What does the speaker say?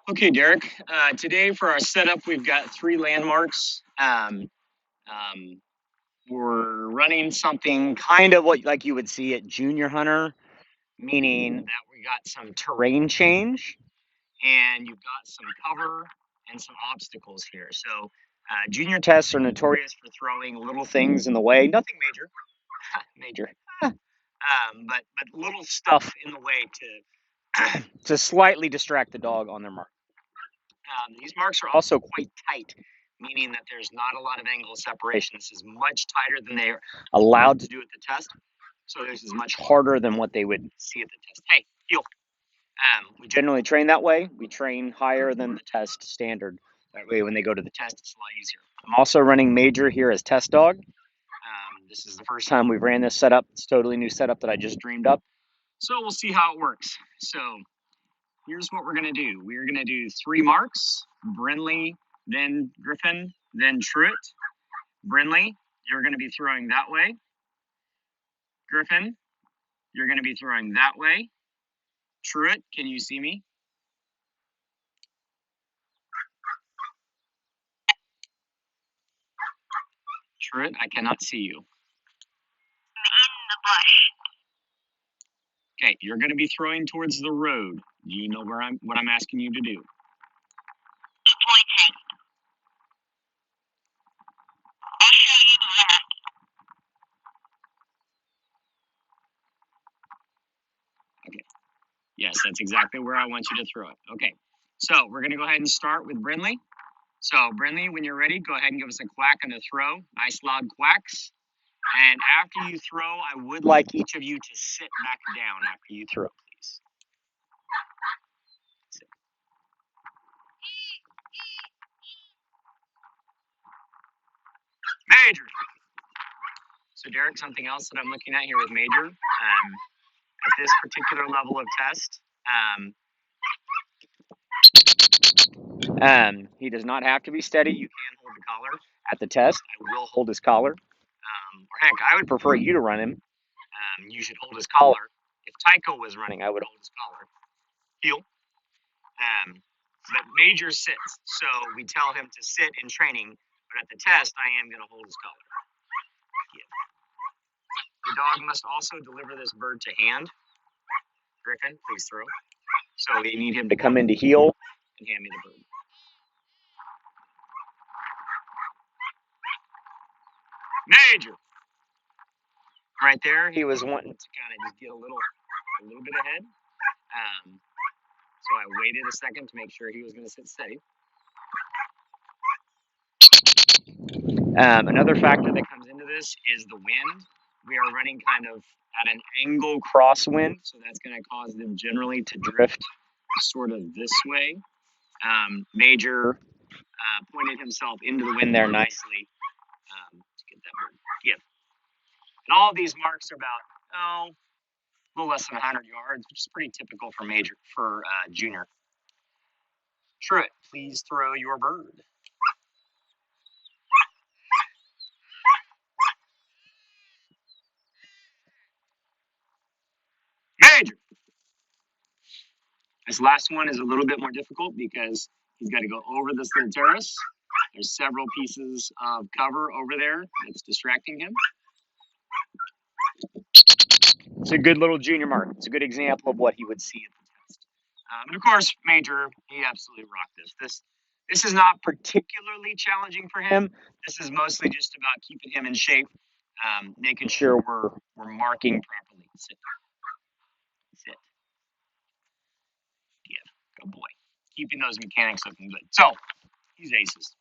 Okay, Derek. Today for our setup, we've got three landmarks. Um, we're running something kind of what like you would see at Junior Hunter, meaning that we got some terrain change and you've got some cover and some obstacles here. So junior tests are notorious for throwing little things in the way, nothing major, major, but little stuff in the way to slightly distract the dog on their mark. These marks are also quite tight, meaning that there's not a lot of angle separation. This is much tighter than they're allowed to do at the test. So this is much harder than what they would see at the test. Hey, heel. We generally train that way. We train higher than the test standard. That way, when they go to the test, it's a lot easier. I'm also running Major here as test dog. This is the first time we've ran this setup. It's a totally new setup that I just dreamed up. So we'll see how it works. So here's what we're going to do. We're going to do three marks, Brinley, then Griffin, then Truett. Brinley, you're going to be throwing that way. Griffin, you're going to be throwing that way. Truett, can you see me? Truett, I cannot see you. Okay, you're going to be throwing towards the road. Do you know what I'm asking you to do? Okay. Yes, that's exactly where I want you to throw it. Okay. So we're going to go ahead and start with Brinley. So Brinley, when you're ready, go ahead and give us a quack on the throw. Nice loud quacks. And after you throw, I would like each of you to sit back down after you throw, please. Sit. Major. So Derek, something else that I'm looking at here with Major, at this particular level of test, he does not have to be steady. You can hold the collar. At the test, I will hold his collar. Or heck, I would prefer you to run him. You should hold his collar. If Tycho was running, I would hold his collar. Heel. But Major sits, so we tell him to sit in training. But at the test, I am going to hold his collar. Yeah. The dog must also deliver this bird to hand. Griffin, please throw. So we need him to come into heel and hand me the bird. Major. Right there, he was wanting to kind of just get a little bit ahead. So I waited a second to make sure he was going to sit steady. Another factor that comes into this is the wind. We are running kind of at an angle crosswind, so that's going to cause them generally to drift sort of this way. Major pointed himself into the wind there nicely to get that bird. Yeah. And all of these marks are about, a little less than 100 yards, which is pretty typical for junior. Truett, please throw your bird. Major. This last one is a little bit more difficult because he's got to go over this little terrace. There's several pieces of cover over there that's distracting him. It's a good little junior mark. It's a good example of what he would see at the test. And of course, Major, he absolutely rocked this. This is not particularly challenging for him. This is mostly just about keeping him in shape, making sure we're marking properly. Sit. Sit. Give. Good boy. Keeping those mechanics looking good. So, he's aces.